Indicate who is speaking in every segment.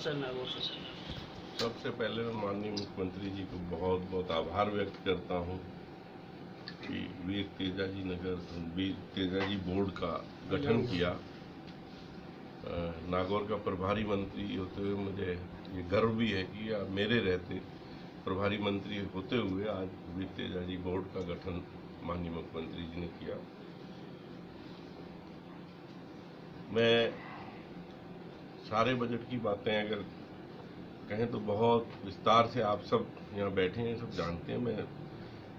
Speaker 1: शहर नागौर से।
Speaker 2: सबसे पहले मैं माननीय मुख्यमंत्री जी को बहुत बहुत आभार व्यक्त करता हूँ कि वीर तेजाजी बोर्ड का गठन किया। नागौर का प्रभारी मंत्री होते हुए मुझे ये गर्व भी है कि आप मेरे रहते प्रभारी मंत्री होते हुए आज वीर तेजाजी बोर्ड का गठन माननीय मुख्यमंत्री जी ने किया। मैं सारे बजट की बातें अगर कहें तो बहुत विस्तार से आप सब यहाँ बैठे हैं, सब जानते हैं। मैं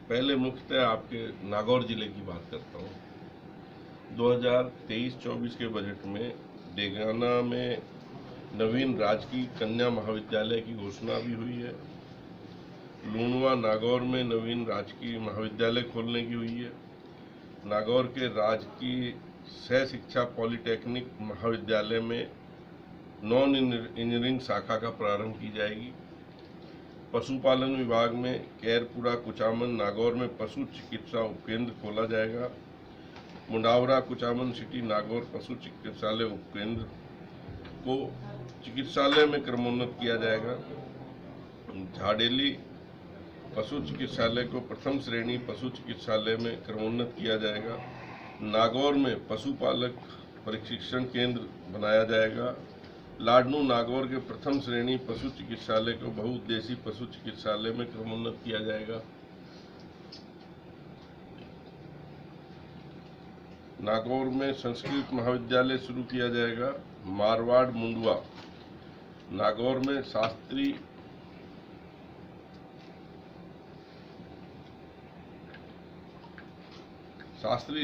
Speaker 2: पहले मुख्यतः आपके नागौर जिले की बात करता हूँ। 2023-24 के बजट में डेगाना में नवीन राजकीय कन्या महाविद्यालय की घोषणा भी हुई है। लूणवा नागौर में नवीन राजकीय महाविद्यालय खोलने की हुई है। नागौर के राजकीय सह शिक्षा पॉलिटेक्निक महाविद्यालय में नॉन इंजीनियरिंग शाखा का प्रारंभ की जाएगी। पशुपालन विभाग में कैरपुरा कुचामन नागौर में पशु चिकित्सा उपकेंद्र खोला जाएगा। मुंडावरा कुचामन सिटी नागौर पशु चिकित्सालय उपकेंद्र को चिकित्सालय में क्रमोन्नत किया जाएगा। झाडेली पशु चिकित्सालय को प्रथम श्रेणी पशु चिकित्सालय में क्रमोन्नत किया जाएगा। नागौर में पशुपालक प्रशिक्षण केंद्र बनाया जाएगा। लाडनू नागौर के प्रथम श्रेणी पशु चिकित्सालय को बहुउद्देशीय पशु चिकित्सालय में क्रमोन्नत किया जाएगा। नागौर में संस्कृत महाविद्यालय शुरू किया जाएगा। मारवाड़ मुंडवा नागौर में शास्त्रीय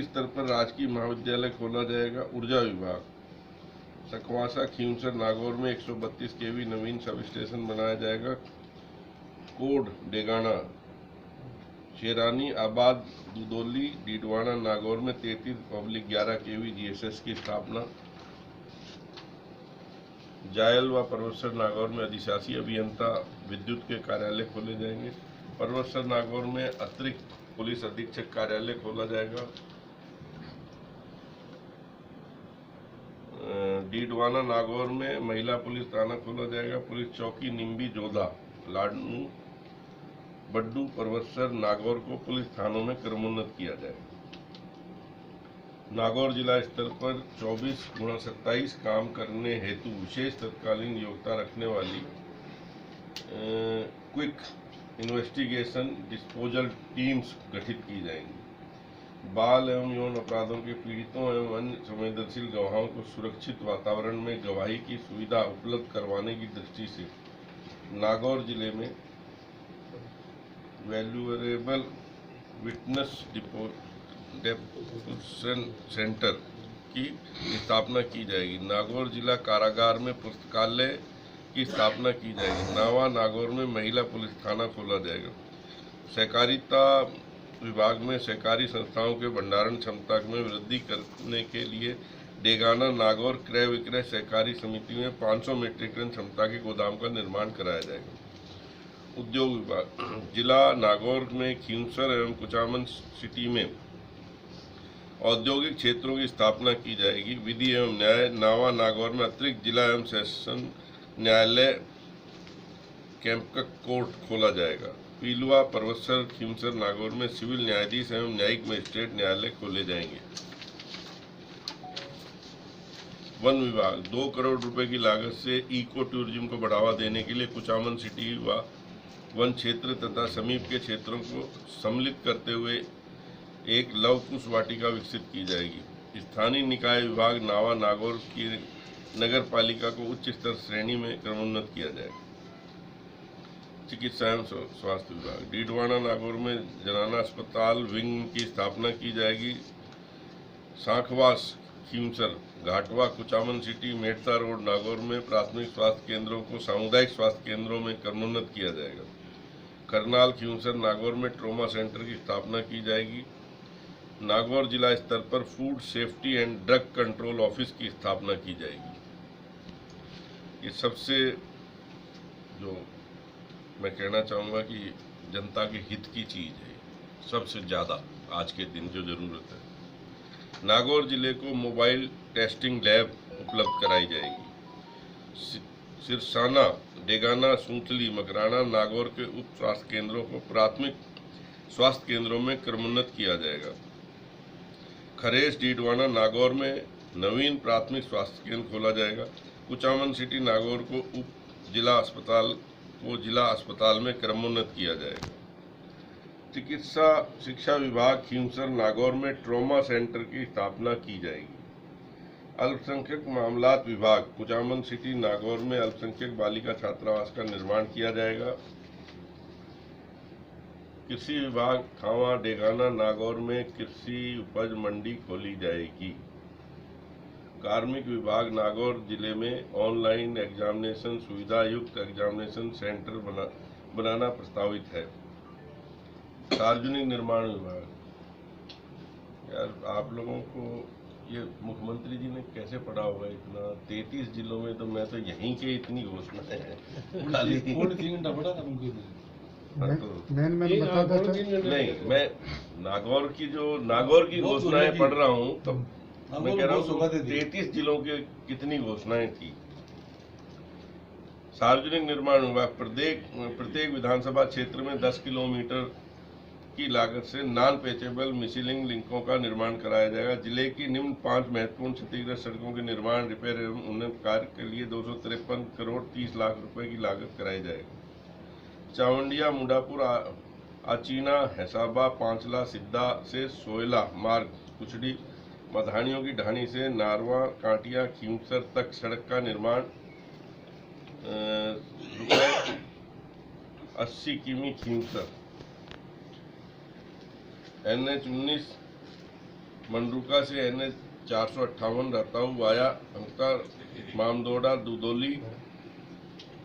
Speaker 2: स्तर पर राजकीय महाविद्यालय खोला जाएगा। ऊर्जा विभाग सकवासा खींवसर नागौर में 132 kV नवीन सब स्टेशन बनाया जाएगा। कोड डेगाना शेरानी आबाद दुदोली डीडवाना नागौर में 33/11 kV GSS की स्थापना। जायल व परवत्सर नागौर में अधिशासी अभियंता विद्युत के कार्यालय खोले जाएंगे। परवत्सर नागौर में अतिरिक्त पुलिस अधीक्षक कार्यालय खोला जाएगा। डीडवाना नागौर में महिला पुलिस थाना खोला जाएगा। पुलिस चौकी निम्बी जोधा लाडनू बड्डू परवत्सर नागौर को पुलिस थानों में क्रमोन्नत किया जाएगा। नागौर जिला स्तर पर 24/27 काम करने हेतु विशेष तत्कालीन योग्यता रखने वाली क्विक इन्वेस्टिगेशन डिस्पोजल टीम्स गठित की जाएंगी। बाल एवं यौन अपराधों के पीड़ितों एवं अन्य संवेदनशील गवाहों को सुरक्षित वातावरण में गवाही की सुविधा उपलब्ध करवाने की दृष्टि से नागौर जिले में वैल्यूएबल विटनेस डेपोजिशन सेंटर की स्थापना की जाएगी। नागौर जिला कारागार में पुस्तकालय की स्थापना की जाएगी। नावा नागौर में महिला पुलिस थाना खोला जाएगा। सहकारिता विभाग में सहकारी संस्थाओं के भंडारण क्षमता में वृद्धि करने के लिए डेगाना नागौर क्रय विक्रय सहकारी समिति में 500 मीट्रिक टन क्षमता के गोदाम का निर्माण कराया जाएगा। उद्योग विभाग जिला नागौर में खींवसर एवं कुचामन सिटी में औद्योगिक क्षेत्रों की स्थापना की जाएगी। विधि एवं न्याय नावा नागौर में अतिरिक्त जिला एवं सेशन न्यायालय कैंपक कोर्ट खोला जाएगा। पीलुआ परवत्सर खींवसर नागौर में सिविल न्यायाधीश एवं न्यायिक मजिस्ट्रेट न्यायालय खोले जाएंगे। वन विभाग 2 करोड़ रुपए की लागत से इको टूरिज्म को बढ़ावा देने के लिए कुचामन सिटी व वन क्षेत्र तथा समीप के क्षेत्रों को सम्मिलित करते हुए एक लव कुश वाटिका विकसित की जाएगी। स्थानीय निकाय विभाग नावा नागौर की नगर पालिका को उच्च स्तर श्रेणी में क्रमोन्नत किया जाएगा। चिकित्सा एवं स्वास्थ्य विभाग डीडवाना नागौर में जनाना अस्पताल विंग की स्थापना की जाएगी। सांखवास खींवसर घाटवा कुचामन सिटी मेड़ता रोड नागौर में प्राथमिक स्वास्थ्य केंद्रों को सामुदायिक स्वास्थ्य केंद्रों में क्रमोन्नत किया जाएगा। करनाल खींवसर नागौर में ट्रॉमा सेंटर की स्थापना की जाएगी। नागौर जिला स्तर पर food safety and drug control office की स्थापना की जाएगी। ये सबसे जो मैं कहना चाहूँगा कि जनता के हित की चीज़ है, सबसे ज़्यादा आज के दिन जो ज़रूरत है। नागौर जिले को मोबाइल टेस्टिंग लैब उपलब्ध कराई जाएगी। सिरसाना, डेगाना, सूंथली, मकराना, नागौर के उप स्वास्थ्य केंद्रों को प्राथमिक स्वास्थ्य केंद्रों में क्रमोन्नत किया जाएगा। खरेस, डीडवाना, नागौर में नवीन प्राथमिक स्वास्थ्य केंद्र खोला जाएगा। कुचामन सिटी, नागौर को जिला अस्पताल में क्रमोन्नत किया जाएगा। चिकित्सा शिक्षा विभाग खींवसर, नागौर में ट्रॉमा सेंटर की स्थापना की जाएगी। अल्पसंख्यक मामलात विभाग कुचामन सिटी, नागौर में अल्पसंख्यक बालिका छात्रावास का निर्माण किया जाएगा। कृषि विभाग थावा, डेगाना, नागौर में कृषि उपज मंडी खोली जाएगी। कार्मिक विभाग नागौर जिले में ऑनलाइन एग्जामिनेशन सुविधा युक्त एग्जामिनेशन सेंटर बनाना प्रस्तावित है। सार्वजनिक निर्माण विभाग, यार आप लोगों को ये मुख्यमंत्री जी ने कैसे पढ़ा होगा इतना, 33 जिलों में, तो मैं तो यहीं के इतनी घोषणाएं हैं। नहीं, मैं नागौर की घोषणाएं पढ़ रहा हूँ, तो मैं कह रहा हूँ 33 जिलों के कितनी घोषणाएं थी। सार्वजनिक निर्माण विभाग प्रत्येक विधानसभा क्षेत्र में 10 किलोमीटर की लागत से नॉन पेचेबल मिसिलिंग लिंकों का निर्माण कराया जाएगा। जिले की निम्न 5 महत्वपूर्ण क्षतिग्रस्त सड़कों के निर्माण, रिपेयर एवं उन्नयन कार्य के लिए 253 करोड़ 30 लाख रुपए की लागत कराई जाएगी। चावंडिया, मुंडापुर, आचीना, हैसाबा, पांचला, सिद्धा से सोयला मार्ग, कुचड़ी, मधानियों की ढाणी से नारवा, कांटिया, खींवसर तक सड़क का निर्माण ₹80 किमी खींवसर। NH-19 मंडरुका से NH 458 रहताऊ वाया अंका मामदोड़ा दुदोली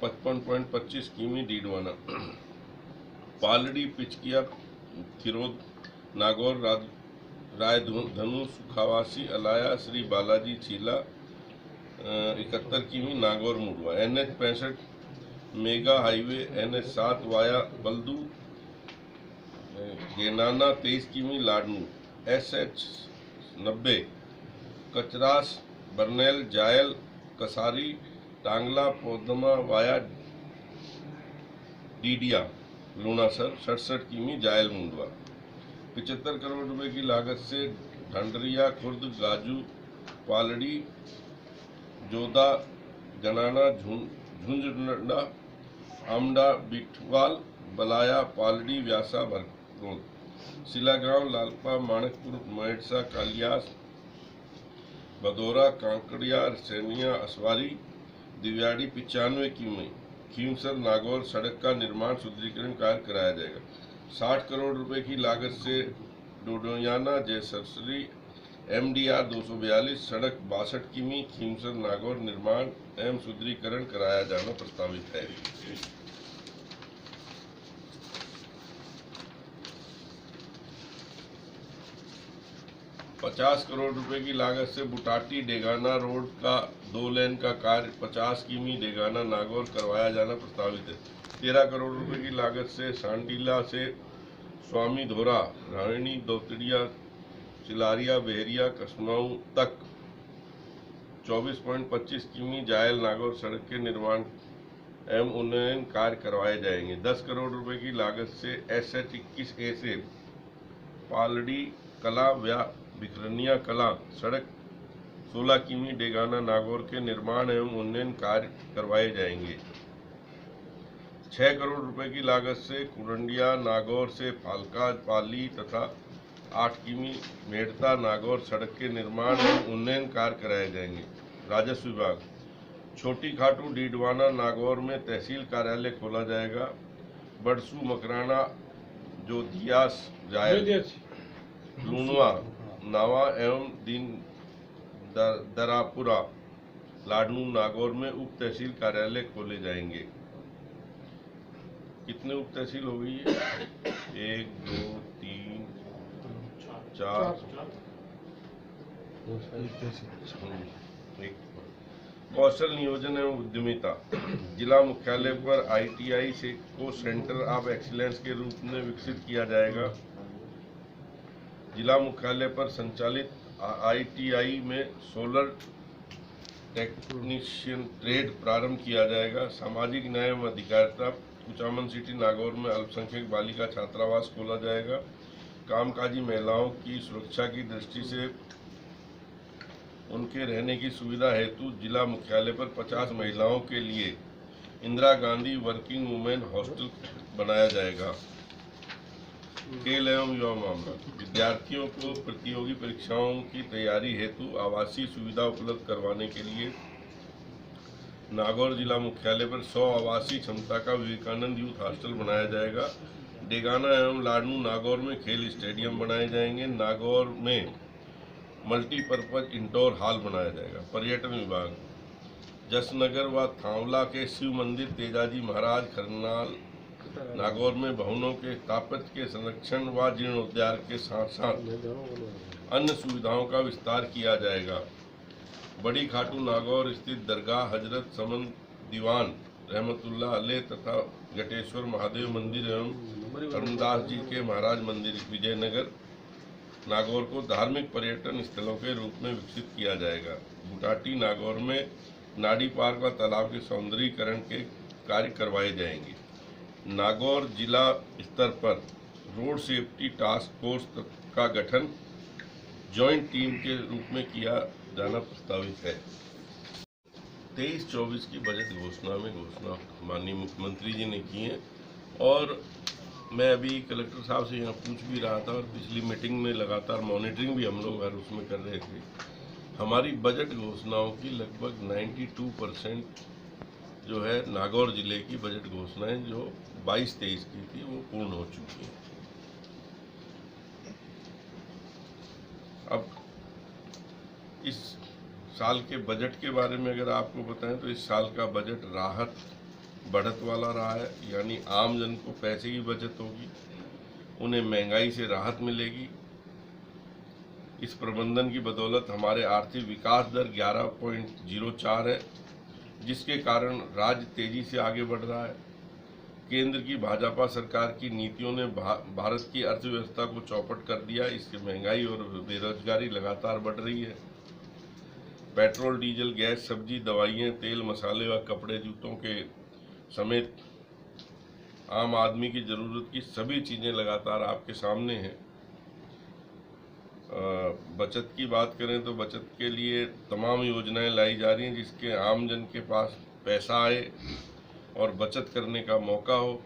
Speaker 2: 55.25 किमी डीडवाना। पालड़ी, पिचकिया, थिरोद, नागौर, रायधनु, सुखावासी, अलाया, श्री बालाजी, छीला 71 किमी Nagaur Mudwa. NH 65 mega highway NH 7 via Baldu Genana 23 किमी लाडनू। SH 90 कचरास, बरनेल, जायल, कसारी, टांगला, पौदमा वाया डीडिया लूणासर 67 किमी जायल मुंडवा। 75 करोड़ रुपए की लागत से ढंडरिया, खुर्द, गाजू, पालड़ी, जोदा, जनाना, झुंझुनडा, आमडा, बिठवाल, बलाया, पालड़ी, व्यासा, भरगोल, सिलागांव, लालपा, माणकपुर, मेड़सा, कालियास, भदौरा, कांकड़िया, सैनिया, असवारी, दिव्याड़ी 95 किमी। खींवसर, नागौर सड़क का निर्माण सुदृढ़ीकरण कार्य कराया जाएगा। 60 करोड़ रुपए की लागत से डोडोयाना, जयसरसरी, MDR 242 सड़क 62 किमी खींवसर नागौर निर्माण एवं सुदृढ़ीकरण कराया जाना प्रस्तावित है। ₹50 करोड़ रुपए की लागत से बुटाटी डेगाना रोड का 2 लेन का कार्य 50 किमी डेगाना नागौर करवाया जाना प्रस्तावित है। 13 करोड़ रुपए की लागत से सांडीला से स्वामी धोरा, रायणी, दौतड़िया, चिलारिया, बेहरिया, कसमाऊ तक 24.25 किमी जायल नागौर सड़क के निर्माण एवं उन्नयन कार्य करवाए जाएंगे। 10 करोड़ रुपए की लागत से SH 21A से पालड़ी कला व्या बिखरनिया कला सड़क 16 किमी डेगाना नागौर के निर्माण एवं उन्नयन कार्य करवाए जाएंगे। 6 करोड़ रुपए की लागत से कुरंडिया नागौर से फालका पाली तथा 8 किमी मेड़ता नागौर सड़क के निर्माण एवं उन्नयन कार्य कराए जाएंगे। राजस्व विभाग छोटी खाटू, डीडवाना, नागौर में तहसील कार्यालय खोला जाएगा। बड़सू, मकराना, जोधियास, जायल, लूनवा, नावा एवं दीन दरापुरा, लाडनू, नागौर में उप तहसील कार्यालय खोले जाएंगे। कितने उप तहसील हो गई है? 1 2 3 4 कौशल नियोजन एवं उद्यमिता जिला मुख्यालय पर ITI से को सेंटर ऑफ एक्सीलेंस के रूप में विकसित किया जाएगा। जिला मुख्यालय पर संचालित ITI में सोलर टेक्नीशियन ट्रेड प्रारंभ किया जाएगा। सामाजिक न्याय एवं अधिकारिता कुचामन सिटी नागौर में अल्पसंख्यक बालिका छात्रावास खोला जाएगा। कामकाजी महिलाओं की सुरक्षा की दृष्टि से उनके रहने की सुविधा हेतु जिला मुख्यालय पर 50 महिलाओं के लिए Indira Gandhi working women hostel बनाया जाएगा। खेल एवं युवा मामला विद्यार्थियों को प्रतियोगी परीक्षाओं की तैयारी हेतु आवासीय सुविधा उपलब्ध करवाने के लिए नागौर जिला मुख्यालय पर 100 आवासीय क्षमता का विवेकानंद यूथ हॉस्टल बनाया जाएगा। डेगाना एवं लाडनू नागौर में खेल स्टेडियम बनाए जाएंगे। नागौर में मल्टीपर्पज इंडोर हॉल बनाया जाएगा। पर्यटन विभाग जसनगर व थांवला के शिव मंदिर, तेजाजी महाराज, खरनाल, नागौर में भवनों के स्थापत्य के संरक्षण व जीर्णोद्धार के साथ साथ अन्य सुविधाओं का विस्तार किया जाएगा। बड़ी खाटू नागौर स्थित दरगाह हजरत समन दीवान रहमतुल्लाह अलैह तथा घटेश्वर महादेव मंदिर एवं करमदास जी के महाराज मंदिर विजयनगर नागौर को धार्मिक पर्यटन स्थलों के रूप में विकसित किया जाएगा। बुटाटी नागौर में नाडी पार्क व तालाब के सौंदर्यीकरण के कार्य करवाए जाएंगे। नागौर जिला स्तर पर रोड सेफ्टी टास्क फोर्स का गठन जॉइंट टीम के रूप में किया जाना प्रस्तावित है। 23-24 की बजट घोषणा माननीय मुख्यमंत्री जी ने की है और मैं अभी कलेक्टर साहब से यहाँ पूछ भी रहा था और पिछली मीटिंग में लगातार मॉनिटरिंग भी हम लोग हर उसमें कर रहे थे। हमारी बजट घोषणाओं की लगभग 92% जो है नागौर जिले की बजट घोषणाएं जो 22-23 की थी वो पूर्ण हो चुकी हैं। अब इस साल के बजट के बारे में अगर आपको बताएं तो इस साल का बजट राहत बढ़त वाला रहा है, यानी आम जन को पैसे की बचत होगी, उन्हें महंगाई से राहत मिलेगी। इस प्रबंधन की बदौलत हमारे आर्थिक विकास दर 11.04 है, जिसके कारण राज्य तेजी से आगे बढ़ रहा है। केंद्र की भाजपा सरकार की नीतियों ने भारत की अर्थव्यवस्था को चौपट कर दिया। इससे महंगाई और बेरोजगारी लगातार बढ़ रही है। पेट्रोल, डीजल, गैस, सब्जी, दवाइयाँ, तेल, मसाले व कपड़े, जूतों के समेत आम आदमी की ज़रूरत की सभी चीज़ें लगातार आपके सामने हैं। बचत की बात करें तो बचत के लिए तमाम योजनाएं लाई जा रही हैं जिसके आम जन के पास पैसा आए और बचत करने का मौका हो।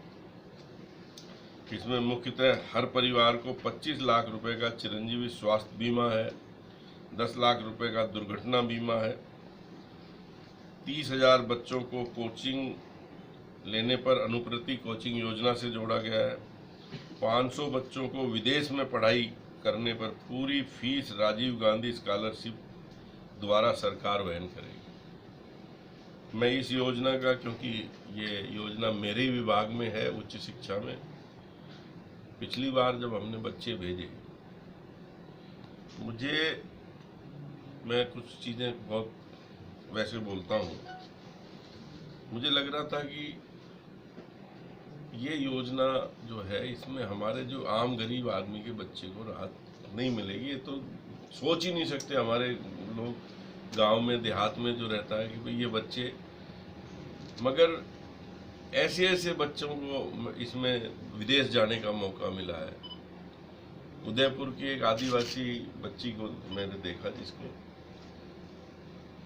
Speaker 2: इसमें मुख्यतः हर परिवार को 25 लाख रुपए का चिरंजीवी स्वास्थ्य बीमा है, 10 लाख रुपए का दुर्घटना बीमा है, 30,000 बच्चों को कोचिंग लेने पर अनुप्रति कोचिंग योजना से जोड़ा गया है। 500 बच्चों को विदेश में पढ़ाई करने पर पूरी फीस राजीव गांधी स्कॉलरशिप द्वारा सरकार वहन करेगी। मैं इस योजना का, क्योंकि ये योजना मेरे विभाग में है उच्च शिक्षा में, पिछली बार जब हमने बच्चे भेजे मैं कुछ चीज़ें बहुत वैसे बोलता हूँ, मुझे लग रहा था कि ये योजना जो है इसमें हमारे जो आम गरीब आदमी के बच्चे को राहत नहीं मिलेगी। ये तो सोच ही नहीं सकते हमारे लोग गांव में देहात में जो रहता है कि भाई ये बच्चे, मगर ऐसे ऐसे बच्चों को इसमें विदेश जाने का मौका मिला है। उदयपुर की एक आदिवासी बच्ची को मैंने देखा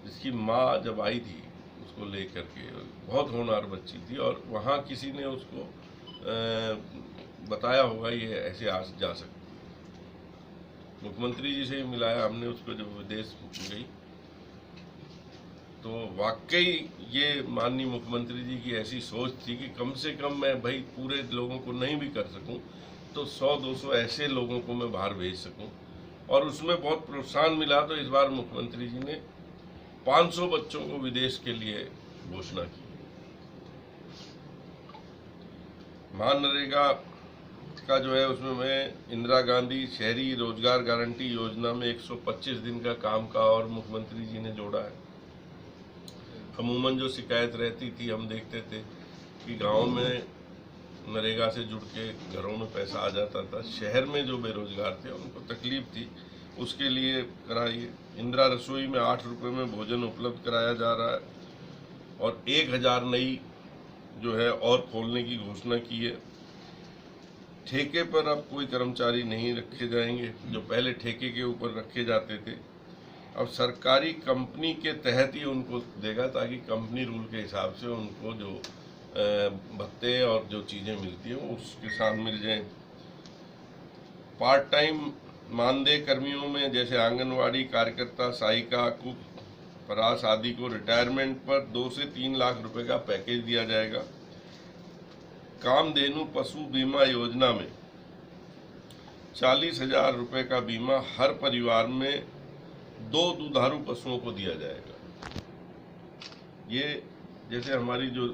Speaker 2: जिसकी माँ जब आई थी उसको लेकर के, बहुत होनहार बच्ची थी और वहाँ किसी ने उसको बताया होगा ये ऐसे आ जा सकती। मुख्यमंत्री जी से ही मिलाया हमने उसको जब विदेश गई, तो वाकई ये माननीय मुख्यमंत्री जी की ऐसी सोच थी कि कम से कम मैं भाई पूरे लोगों को नहीं भी कर सकूं तो 100-200 ऐसे लोगों को मैं बाहर भेज सकूं, और उसमें बहुत प्रोत्साहन मिला। तो इस बार मुख्यमंत्री जी ने 500 बच्चों को विदेश के लिए घोषणा की। मनरेगा का जो है उसमें मैं इंदिरा गांधी शहरी रोजगार गारंटी योजना में 125 दिन का काम का और मुख्यमंत्री जी ने जोड़ा है। अमूमन जो शिकायत रहती थी, हम देखते थे कि गांव में नरेगा से जुड़ के घरों में पैसा आ जाता था, शहर में जो बेरोजगार थे उनको तकलीफ थी, उसके लिए कराइए। इंदिरा रसोई में 8 रुपये में भोजन उपलब्ध कराया जा रहा है और 1000 नई जो है और खोलने की घोषणा की है। ठेके पर अब कोई कर्मचारी नहीं रखे जाएंगे, जो पहले ठेके के ऊपर रखे जाते थे अब सरकारी कंपनी के तहत ही उनको देगा, ताकि कंपनी रूल के हिसाब से उनको जो भत्ते और जो चीज़ें मिलती हैं वो उसके साथ मिल जाए। पार्ट टाइम मानदेय कर्मियों में जैसे आंगनवाड़ी कार्यकर्ता, सहायिका, कुक, परास आदि को रिटायरमेंट पर 2 से 3 लाख रुपए का पैकेज दिया जाएगा। कामधेनु पशु बीमा योजना में 40,000 रुपए का बीमा हर परिवार में 2 दुधारू पशुओं को दिया जाएगा। ये जैसे हमारी जो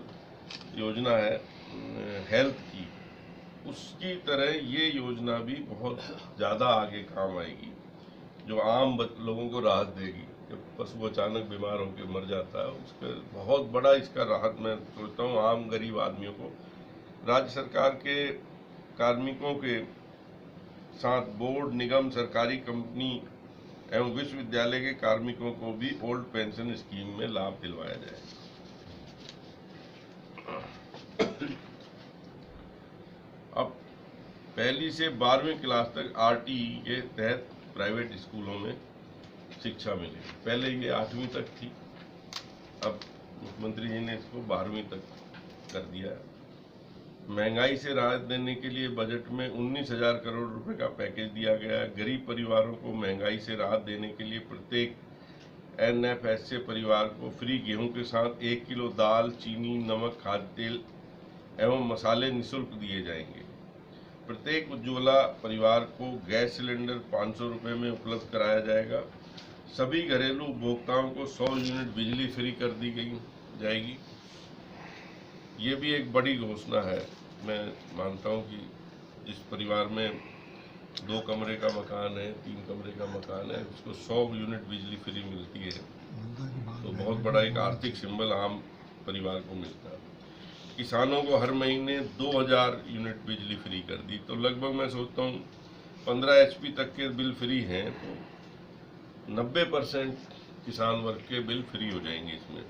Speaker 2: योजना है हेल्थ की, उसकी तरह ये योजना भी बहुत ज़्यादा आगे काम आएगी, जो आम लोगों को राहत देगी। जब पशु अचानक बीमार होकर मर जाता है, उसका बहुत बड़ा इसका राहत मैं सोचता हूँ आम गरीब आदमियों को। राज्य सरकार के कार्मिकों के साथ बोर्ड, निगम, सरकारी कंपनी एवं विश्वविद्यालय के कार्मिकों को भी ओल्ड पेंशन स्कीम में लाभ दिलवाया जाएगा। अब 1ली से 12वीं क्लास तक RTE के तहत प्राइवेट स्कूलों में शिक्षा मिलेगी। पहले ये 8वीं तक थी, अब मुख्यमंत्री जी ने इसको 12वीं तक कर दिया है। महंगाई से राहत देने के लिए बजट में 19,000 करोड़ रुपए का पैकेज दिया गया है। गरीब परिवारों को महंगाई से राहत देने के लिए प्रत्येक NFHA परिवार को फ्री गेहूं के साथ 1 किलो दाल, चीनी, नमक, खाद्य तेल एवं मसाले निःशुल्क दिए जाएंगे। प्रत्येक उज्ज्वला परिवार को गैस सिलेंडर 500 रुपये में उपलब्ध कराया जाएगा। सभी घरेलू उपभोक्ताओं को 100 यूनिट बिजली फ्री कर दी जाएगी। ये भी एक बड़ी घोषणा है। मैं मानता हूँ कि जिस परिवार में 2 कमरे का मकान है, 3 कमरे का मकान है, उसको 100 यूनिट बिजली फ्री मिलती है, तो बहुत बड़ा एक आर्थिक सिंबल आम परिवार को मिलता है। किसानों को हर महीने 2000 यूनिट बिजली फ्री कर दी, तो लगभग मैं सोचता हूँ 15 HP तक के बिल फ्री हैं, तो 90% किसान वर्ग के बिल फ्री हो जाएंगे इसमें।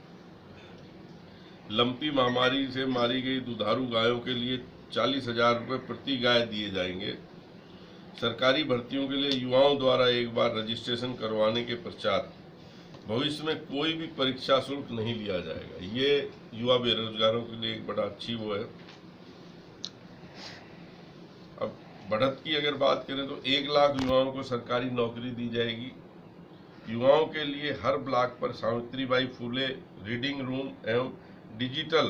Speaker 2: लंपी महामारी से मारी गई दुधारू गायों के लिए 40,000 रुपये प्रति गाय दिए जाएंगे। सरकारी भर्तियों के लिए युवाओं द्वारा एक बार रजिस्ट्रेशन करवाने के पश्चात भविष्य में कोई भी परीक्षा शुल्क नहीं लिया जाएगा। ये युवा बेरोजगारों के लिए एक बड़ा अच्छी वो है। अब बढ़त की अगर बात करें तो 1 लाख युवाओं को सरकारी नौकरी दी जाएगी। युवाओं के लिए हर ब्लॉक पर सावित्रीबाई फुले रीडिंग रूम एवं डिजिटल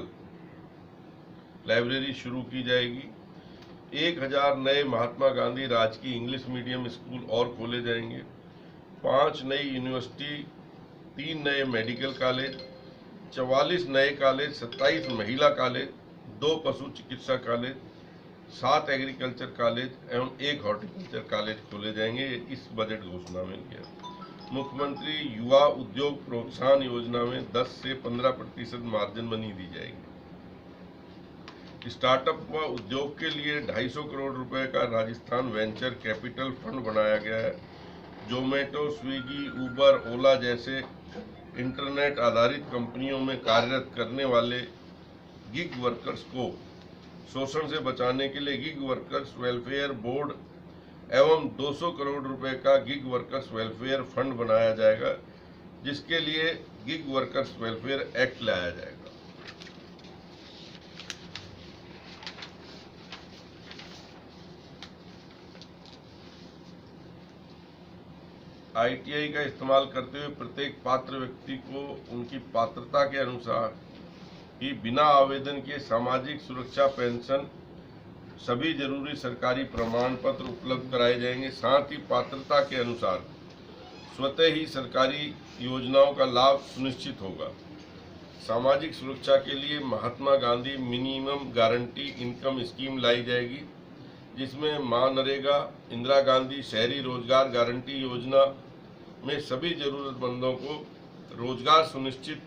Speaker 2: लाइब्रेरी शुरू की जाएगी। 1000 नए महात्मा गांधी राजकीय इंग्लिश मीडियम स्कूल और खोले जाएंगे। 5 नई यूनिवर्सिटी, 3 नए मेडिकल कॉलेज, 44 नए कॉलेज, 27 महिला कॉलेज, 2 पशु चिकित्सा कॉलेज, 7 एग्रीकल्चर कॉलेज एवं 1 हॉर्टिकल्चर कॉलेज खोले जाएंगे। इस बजट घोषणा में किया। मुख्यमंत्री युवा उद्योग प्रोत्साहन योजना में 10 से 15% मार्जिन मनी दी जाएगी। स्टार्टअप व उद्योग के लिए 250 करोड़ रुपए का राजस्थान वेंचर कैपिटल फंड बनाया गया है। जोमेटो, स्विगी, उबर, ओला जैसे इंटरनेट आधारित कंपनियों में कार्यरत करने वाले गिग वर्कर्स को शोषण से बचाने के लिए गिग वर्कर्स वेलफेयर बोर्ड एवं 200 करोड़ रुपए का गिग वर्कर्स वेलफेयर फंड बनाया जाएगा, जिसके लिए गिग वर्कर्स वेलफेयर एक्ट लाया जाएगा। ITI का इस्तेमाल करते हुए प्रत्येक पात्र व्यक्ति को उनकी पात्रता के अनुसार ही बिना आवेदन के सामाजिक सुरक्षा पेंशन, सभी जरूरी सरकारी प्रमाण पत्र उपलब्ध कराए जाएंगे। साथ ही पात्रता के अनुसार स्वतः ही सरकारी योजनाओं का लाभ सुनिश्चित होगा। सामाजिक सुरक्षा के लिए Mahatma Gandhi minimum guarantee income scheme लाई जाएगी, जिसमें मनरेगा, इंदिरा गांधी शहरी रोजगार गारंटी योजना में सभी जरूरतमंदों को रोजगार सुनिश्चित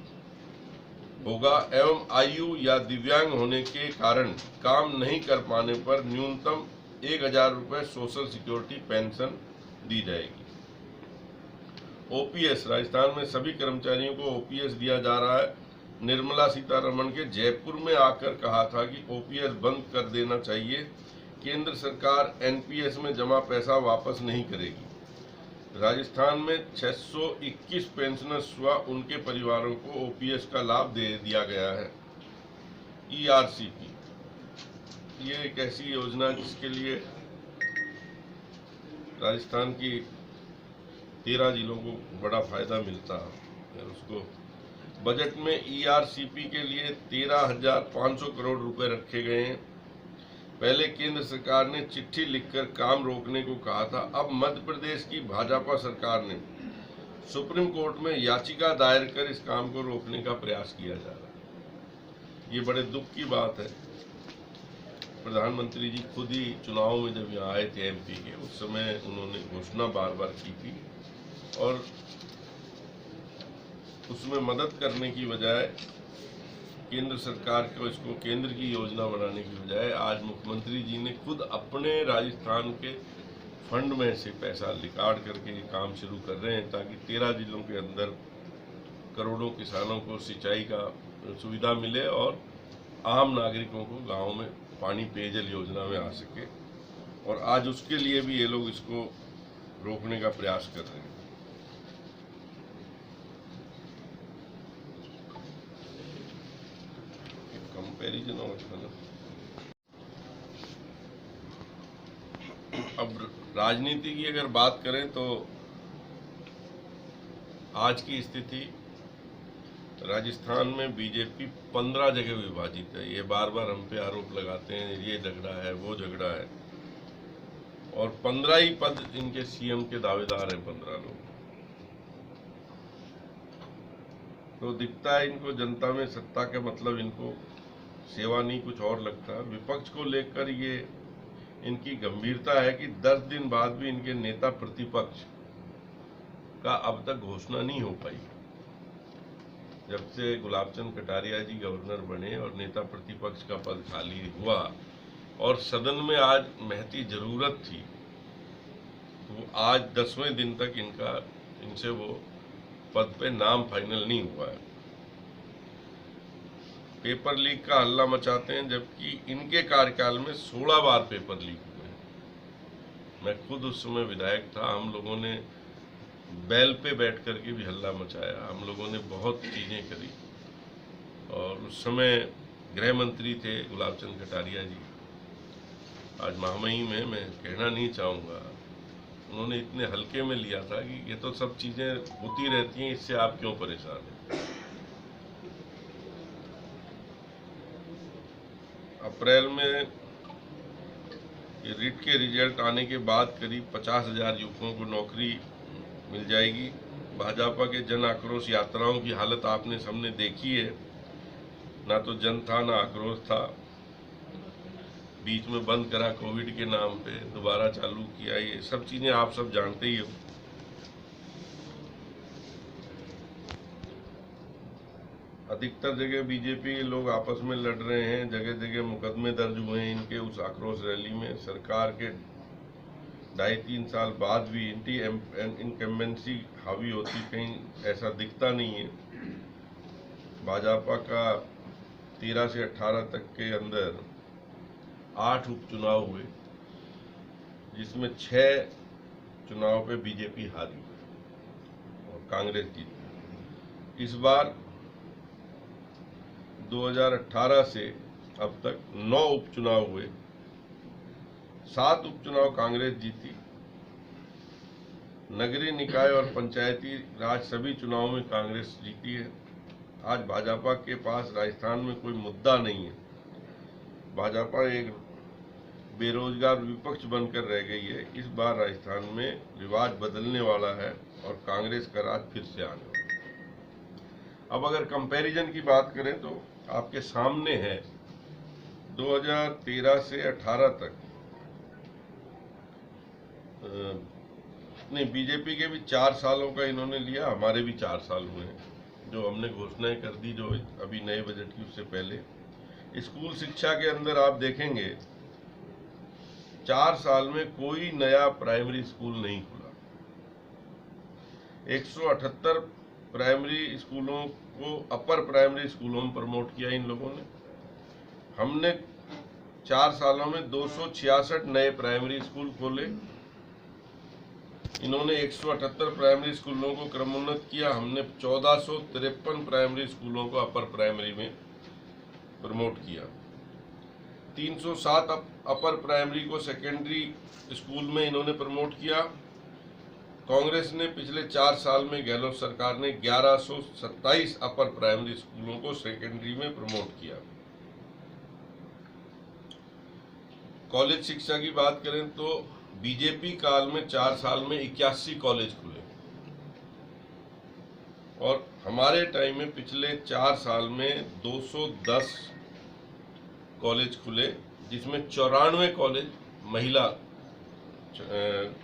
Speaker 2: होगा एवं आयु या दिव्यांग होने के कारण काम नहीं कर पाने पर न्यूनतम 1000 रुपये सोशल सिक्योरिटी पेंशन दी जाएगी। ओपीएस, राजस्थान में सभी कर्मचारियों को ओपीएस दिया जा रहा है। निर्मला सीतारमण के जयपुर में आकर कहा था कि ओपीएस बंद कर देना चाहिए, केंद्र सरकार एनपीएस में जमा पैसा वापस नहीं करेगी। राजस्थान में 621 पेंशनर्स व उनके परिवारों को ओपीएस का लाभ दे दिया गया है। ईआरसीपी ये एक ऐसी योजना जिसके लिए राजस्थान की 13 जिलों को बड़ा फायदा मिलता है। उसको बजट में ईआरसीपी के लिए 13,500 करोड़ रुपए रखे गए हैं। पहले केंद्र सरकार ने चिट्ठी लिखकर काम रोकने को कहा था, अब मध्य प्रदेश की भाजपा सरकार ने सुप्रीम कोर्ट में याचिका दायर कर इस काम को रोकने का प्रयास किया जा रहा है। ये बड़े दुख की बात है। प्रधानमंत्री जी खुद ही चुनाव में जब यहाँ आए थे एमपी के, उस समय उन्होंने घोषणा बार बार की थी और उसमें मदद करने की बजाय केंद्र सरकार को इसको केंद्र की योजना बनाने की बजाय आज मुख्यमंत्री जी ने खुद अपने राजस्थान के फंड में से पैसा निकाल करके ये काम शुरू कर रहे हैं ताकि 13 जिलों के अंदर करोड़ों किसानों को सिंचाई का सुविधा मिले और आम नागरिकों को गाँव में पानी पेयजल योजना में आ सके। और आज उसके लिए भी ये लोग इसको रोकने का प्रयास कर रहे हैं। कंपैरिजन और अब राजनीति की अगर बात करें तो आज की स्थिति राजस्थान में बीजेपी 15 जगह विभाजित है। ये बार बार हम पे आरोप लगाते हैं ये झगड़ा है वो झगड़ा है, और 15 ही पद इनके सीएम के दावेदार हैं 15 लोग। तो दिखता है इनको जनता में सत्ता के मतलब इनको सेवा नहीं कुछ और लगता। विपक्ष को लेकर ये इनकी गंभीरता है कि 10 दिन बाद भी इनके नेता प्रतिपक्ष का अब तक घोषणा नहीं हो पाई। जब से गुलाबचंद कटारिया जी गवर्नर बने और नेता प्रतिपक्ष का पद खाली हुआ और सदन में आज महती जरूरत थी, तो आज 10वें दिन तक इनसे वो पद पे नाम फाइनल नहीं हुआ है। पेपर लीक का हल्ला मचाते हैं, जबकि इनके कार्यकाल में 16 बार पेपर लीक हुए। मैं खुद उस समय विधायक था, हम लोगों ने बैल पे बैठ करके भी हल्ला मचाया, हम लोगों ने बहुत चीज़ें करी। और उस समय गृह मंत्री थे गुलाबचंद कटारिया जी। आज महामहिम में मैं कहना नहीं चाहूँगा, उन्होंने इतने हल्के में लिया था कि ये तो सब चीज़ें होती रहती हैं, इससे आप क्यों परेशान हैं। अप्रैल में ये रिट के रिजल्ट आने के बाद करीब 50,000 युवकों को नौकरी मिल जाएगी। भाजपा के जन आक्रोश यात्राओं की हालत आपने सामने देखी है, ना तो जन था ना आक्रोश था। बीच में बंद करा कोविड के नाम पे, दोबारा चालू किया, ये सब चीजें आप सब जानते ही हो। अधिकतर जगह बीजेपी के लोग आपस में लड़ रहे हैं, जगह जगह मुकदमे दर्ज हुए हैं इनके उस आक्रोश रैली में। सरकार के 2.5-3 साल बाद भी इनकम्बेंसी हावी होती कहीं ऐसा दिखता नहीं है। भाजपा का 13 से 18 तक के अंदर 8 उपचुनाव हुए, जिसमें 6 चुनाव पे बीजेपी हारी और कांग्रेस जीती। इस बार 2018 से अब तक 9 उपचुनाव हुए, 7 उपचुनाव कांग्रेस जीती। नगरीय निकाय और पंचायती राज सभी चुनाव में कांग्रेस जीती है। आज भाजपा के पास राजस्थान में कोई मुद्दा नहीं है। भाजपा एक बेरोजगार विपक्ष बनकर रह गई है। इस बार राजस्थान में रिवाज बदलने वाला है और कांग्रेस का राज फिर से आने वाला है। अब अगर कंपैरिजन की बात करें तो आपके सामने है 2013 से 18 तक नहीं, बीजेपी के भी 4 सालों का इन्होंने लिया, हमारे भी 4 साल हुए हैं जो हमने घोषणाएं कर दी जो अभी नए बजट की। उससे पहले स्कूल शिक्षा के अंदर आप देखेंगे 4 साल में कोई नया प्राइमरी स्कूल नहीं खुला। 178 प्राइमरी स्कूलों को अपर प्राइमरी स्कूलों में प्रमोट किया इन लोगों ने। हमने 4 सालों में 266 नए प्राइमरी स्कूल खोले। इन्होंने 178 प्राइमरी स्कूलों को क्रमोन्नत किया। हमने 1453 प्राइमरी स्कूलों को अपर प्राइमरी में प्रमोट किया। 307 अपर प्राइमरी को सेकेंडरी स्कूल में इन्होंने प्रमोट किया। कांग्रेस ने पिछले 4 साल में, गहलोत सरकार ने 1127 अपर प्राइमरी स्कूलों को सेकेंडरी में प्रमोट किया। कॉलेज शिक्षा की बात करें तो बीजेपी काल में 4 साल में 81 कॉलेज खुले और हमारे टाइम में पिछले 4 साल में 210 कॉलेज खुले, जिसमें 94 कॉलेज महिला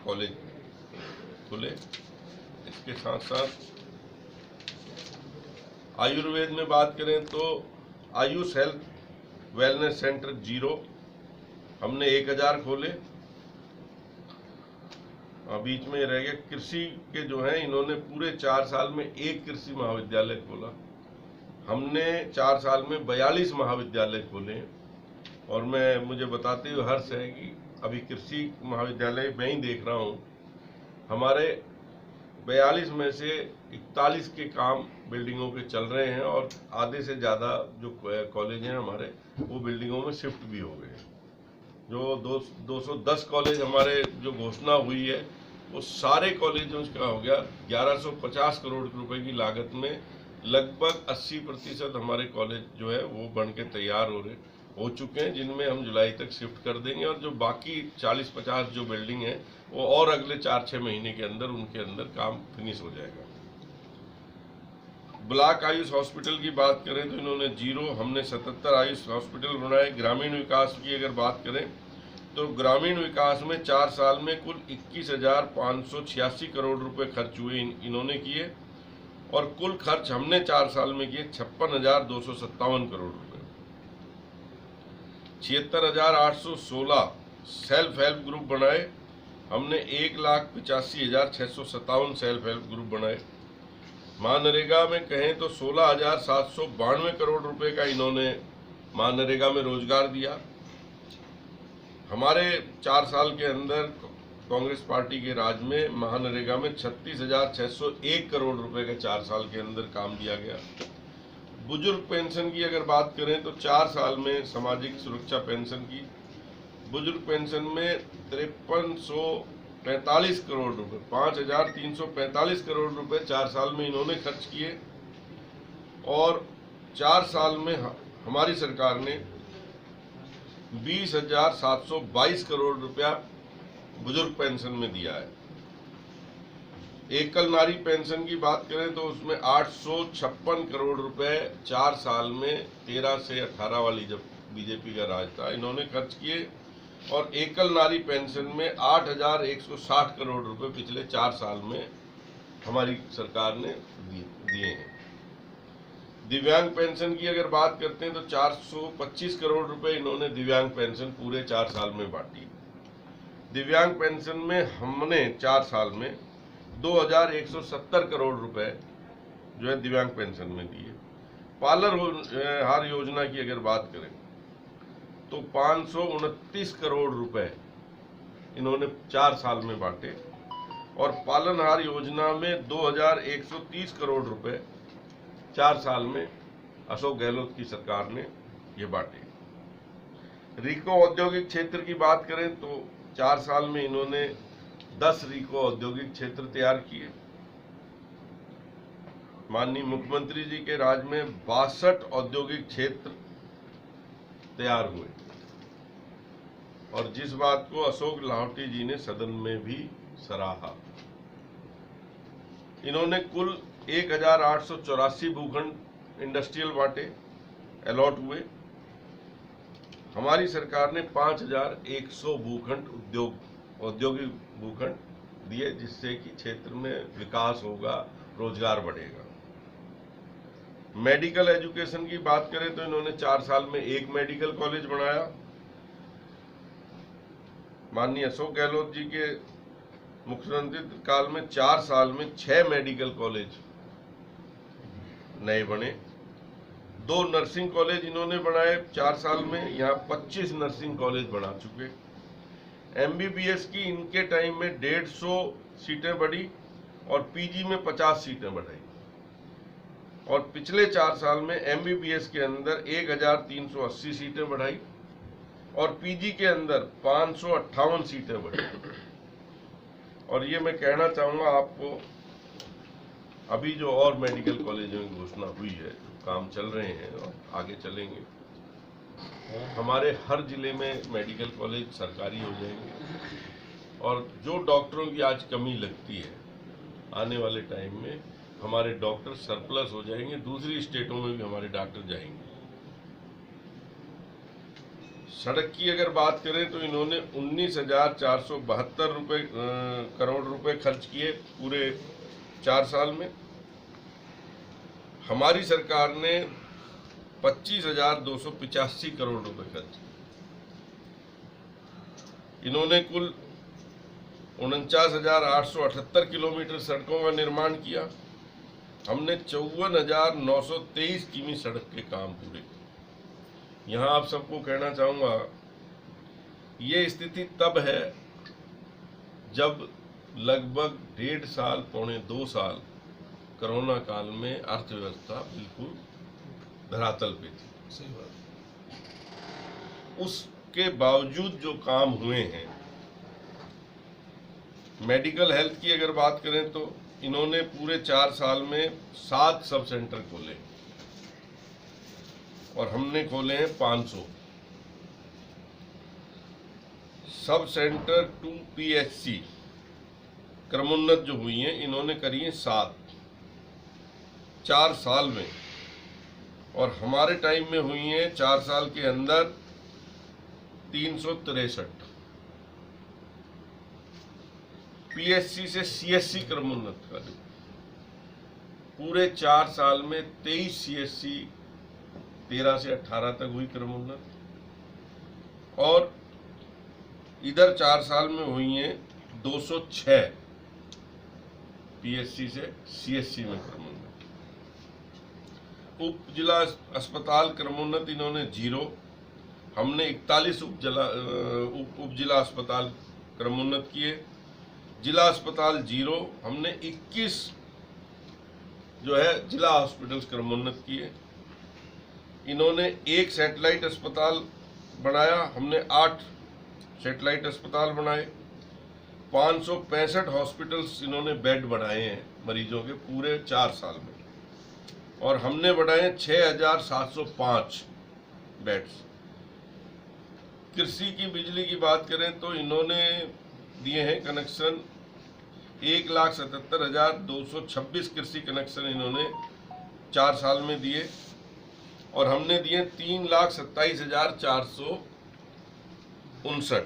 Speaker 2: कॉलेज खुले। इसके साथ साथ आयुर्वेद में बात करें तो आयुष हेल्थ वेलनेस सेंटर 0 हमने 1000 खोले। बीच में रह गया कृषि के जो है, इन्होंने पूरे 4 साल में 1 कृषि महाविद्यालय खोला। हमने 4 साल में 42 महाविद्यालय खोले और मुझे बताते हुए हर्ष है कि अभी कृषि महाविद्यालय मैं ही देख रहा हूँ। हमारे 42 में से 41 के काम बिल्डिंगों के चल रहे हैं और आधे से ज़्यादा जो कॉलेज हैं हमारे वो बिल्डिंगों में शिफ्ट भी हो गए। जो 210 कॉलेज हमारे जो घोषणा हुई है वो सारे कॉलेजों का हो गया। 1150 करोड़ रुपए की लागत में लगभग 80% हमारे कॉलेज जो है वो बन के तैयार हो चुके हैं, जिनमें हम जुलाई तक शिफ्ट कर देंगे और जो बाकी 40-50 जो बिल्डिंग है वो और अगले 4-6 महीने के अंदर उनके अंदर काम फिनिश हो जाएगा। ब्लॉक आयुष हॉस्पिटल की बात करें तो इन्होंने 0, हमने 77 आयुष हॉस्पिटल बनाए। ग्रामीण विकास की अगर बात करें तो ग्रामीण विकास में 4 साल में कुल 21,586 करोड़ रुपए खर्च हुए इन्होंने किए और कुल खर्च हमने 4 साल में किए 56,257 करोड़ रुपए। 76,816 सेल्फ हेल्प ग्रुप बनाए। हमने 1,85,657 सेल्फ हेल्प ग्रुप बनाए। मनरेगा में कहें तो 16,792 करोड़ रुपए का इन्होंने मनरेगा में रोजगार दिया। हमारे 4 साल के अंदर कांग्रेस पार्टी के राज में मनरेगा में 36,601 करोड़ रुपए का 4 साल के अंदर काम दिया गया। बुजुर्ग पेंशन की अगर बात करें तो 4 साल में सामाजिक सुरक्षा पेंशन की, बुजुर्ग पेंशन में 5345 करोड़ रुपए, 5,345 करोड़ रुपए 4 साल में इन्होंने खर्च किए और 4 साल में हमारी सरकार ने 20,722 करोड़ रुपया बुजुर्ग पेंशन में दिया है। एकल नारी पेंशन की बात करें तो उसमें 856 करोड़ रुपए 4 साल में 13 से 18 वाली जब बीजेपी का राज था इन्होंने खर्च किए और एकल नारी पेंशन में 8,160 करोड़ रुपए पिछले 4 साल में हमारी सरकार ने दिए हैं। दिव्यांग पेंशन की अगर बात करते हैं तो 425 करोड़ रुपए इन्होंने दिव्यांग पेंशन पूरे 4 साल में बांटी। दिव्यांग पेंशन में हमने 4 साल में 2,170 करोड़ रुपए जो है दिव्यांग पेंशन में दिए। पालनहार योजना की अगर बात करें तो 529 करोड़ रुपए इन्होंने 4 साल में बांटे और पालनहार योजना में 2,130 करोड़ रुपए 4 साल में अशोक गहलोत की सरकार ने ये बांटे। रीको औद्योगिक क्षेत्र की बात करें तो 4 साल में इन्होंने 10 रीको औद्योगिक क्षेत्र तैयार किए। माननीय मुख्यमंत्री जी के राज में 62 औद्योगिक क्षेत्र तैयार हुए और जिस बात को अशोक लाहौटी जी ने सदन में भी सराहा। इन्होंने कुल 1,884 भूखंड इंडस्ट्रियल बांटे अलॉट हुए। हमारी सरकार ने 5,100 भूखंड औद्योगिक भूखंड दिए जिससे कि क्षेत्र में विकास होगा, रोजगार बढ़ेगा। मेडिकल एजुकेशन की बात करें तो इन्होंने 4 साल में 1 मेडिकल कॉलेज बनाया। माननीय अशोक गहलोत जी के मुख्यमंत्री काल में 4 साल में 6 मेडिकल कॉलेज नए बने, 2 नर्सिंग कॉलेज इन्होंने बनाए 4 साल में। यहाँ 25 नर्सिंग कॉलेज बना चुके। MBBS की इनके टाइम में 150 सीटें बढ़ी और पीजी में 50 सीटें बढ़ाई। और पिछले 4 साल में MBBS के अंदर 1380 सीटें बढ़ाई और पीजी के अंदर 558 सीटें बढ़ी। और ये मैं कहना चाहूँगा आपको, अभी जो और मेडिकल कॉलेजों की घोषणा हुई है, काम चल रहे हैं और आगे चलेंगे, हमारे हर जिले में मेडिकल कॉलेज सरकारी हो जाएंगे। और जो डॉक्टरों की आज कमी लगती है, आने वाले टाइम में हमारे डॉक्टर सरप्लस हो जाएंगे, दूसरी स्टेटों में भी हमारे डॉक्टर जाएंगे। सड़क की अगर बात करें तो इन्होंने 19,472 करोड़ रुपए खर्च किए पूरे 4 साल में। हमारी सरकार ने 25,285 करोड़ रुपए खर्च किए। इन्होंने कुल 49,878 किलोमीटर सड़कों का निर्माण किया। हमने 54,923 किमी सड़क के काम पूरे किए। यहाँ आप सबको कहना चाहूँगा, ये स्थिति तब है जब लगभग 1.5 साल, पौने 2 साल कोरोना काल में अर्थव्यवस्था बिल्कुल धरातल पे थी।
Speaker 1: सही बात।
Speaker 2: उसके बावजूद जो काम हुए हैं, मेडिकल हेल्थ की अगर बात करें तो इन्होंने पूरे 4 साल में 7 सब सेंटर खोले और हमने खोले हैं 500 सब सेंटर। 2 PHC क्रमोन्नत जो हुई हैं, इन्होंने करी है 7 4 साल में। और हमारे टाइम में हुई हैं 4 साल के अंदर 363। PHC से CSC क्रमोन्नत करी। पूरे 4 साल में 23 CSC 13 से 18 तक हुई क्रमोन्नत। और इधर 4 साल में हुई हैं 206 PHC से CSC में क्रमोन्नत। उप जिला अस्पताल क्रमोन्नत इन्होंने 0। हमने 41 उप जिला अस्पताल क्रमोन्नत किए। जिला अस्पताल 0, हमने 21 जो है जिला हॉस्पिटल्स क्रमोन्नत किए। इन्होंने 1 सैटेलाइट अस्पताल बनाया, हमने 8 सैटेलाइट अस्पताल बनाए। 565 हॉस्पिटल्स इन्होंने बेड बढ़ाए हैं मरीजों के पूरे 4 साल में। और हमने बढ़ाए 6,705 बेड्स। कृषि की बिजली की बात करें तो इन्होंने दिए हैं कनेक्शन 1,77,226 कृषि कनेक्शन इन्होंने 4 साल में दिए। और हमने दिए 3,27,459।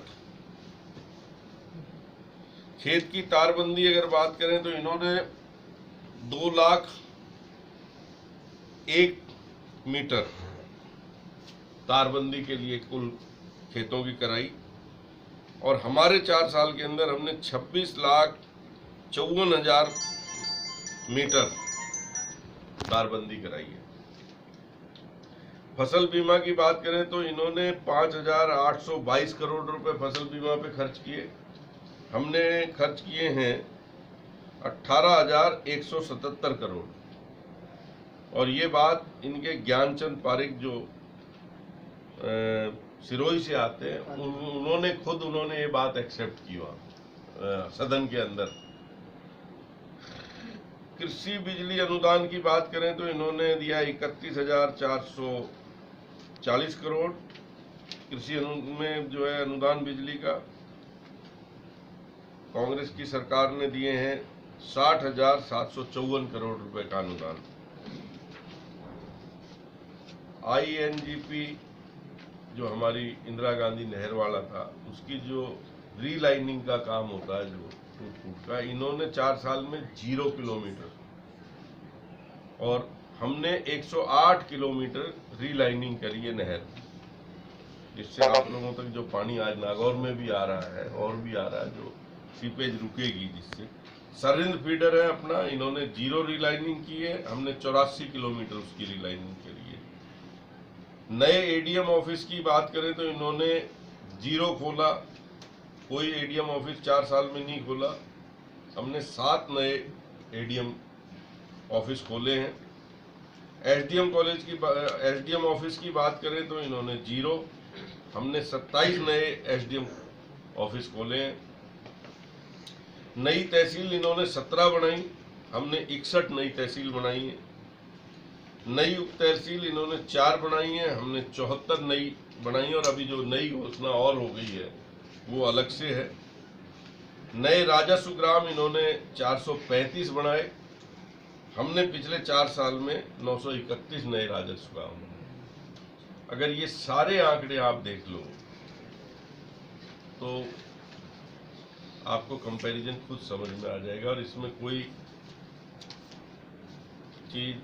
Speaker 2: खेत की तारबंदी अगर बात करें तो इन्होंने 2,01 मीटर तारबंदी के लिए कुल खेतों की कराई। और हमारे 4 साल के अंदर हमने 26,54,000 मीटर तारबंदी कराई है। फसल बीमा की बात करें तो इन्होंने 5,822 करोड़ रुपए फसल बीमा पे खर्च किए। हमने खर्च किए हैं 18,177 करोड़। और ये बात इनके ज्ञानचंद पारिक जो सिरोही से आते हैं, उन्होंने ये बात एक्सेप्ट की वहाँ सदन के अंदर। कृषि बिजली अनुदान की बात करें तो इन्होंने दिया 31,440 करोड़ कृषि में जो है अनुदान बिजली का। कांग्रेस की सरकार ने दिए हैं 60,754 करोड़ रुपए का अनुदान। INGP जो हमारी इंदिरा गांधी नहर वाला था, उसकी जो रीलाइनिंग का काम होता है जो टूट का, इन्होंने 4 साल में 0 किलोमीटर। और हमने 108 किलोमीटर रीलाइनिंग करी है नहर, जिससे आप लोगों तक जो पानी आज नागौर में भी आ रहा है और भी आ रहा है, जो सीपेज रुकेगी, जिससे सरिंद फीडर है अपना, इन्होंने 0 रिलाइनिंग की है, हमने 84 किलोमीटर उसकी रिलाइनिंग करी है। नए एडीएम ऑफिस की बात करें तो इन्होंने 0 खोला, कोई एडीएम ऑफिस 4 साल में नहीं खोला, हमने 7 नए एडीएम ऑफिस खोले हैं। एसडीएम ऑफिस की बात करें तो इन्होंने 0, हमने 27 नए एसडीएम ऑफिस खोले हैं। नई तहसील इन्होंने 17 बनाई, हमने 61 नई तहसील बनाई है। नई उप तहसील इन्होंने 4 बनाई है, हमने 74 नई बनाई है, और अभी जो नई घोषणा और हो गई है वो अलग से है। नए राजस्व ग्राम इन्होंने 435 बनाए, हमने पिछले 4 साल में 931 नए राजस्व ग्राम बनाए। अगर ये सारे आंकड़े आप देख लो तो आपको कंपैरिजन खुद समझ में आ जाएगा, और इसमें कोई चीज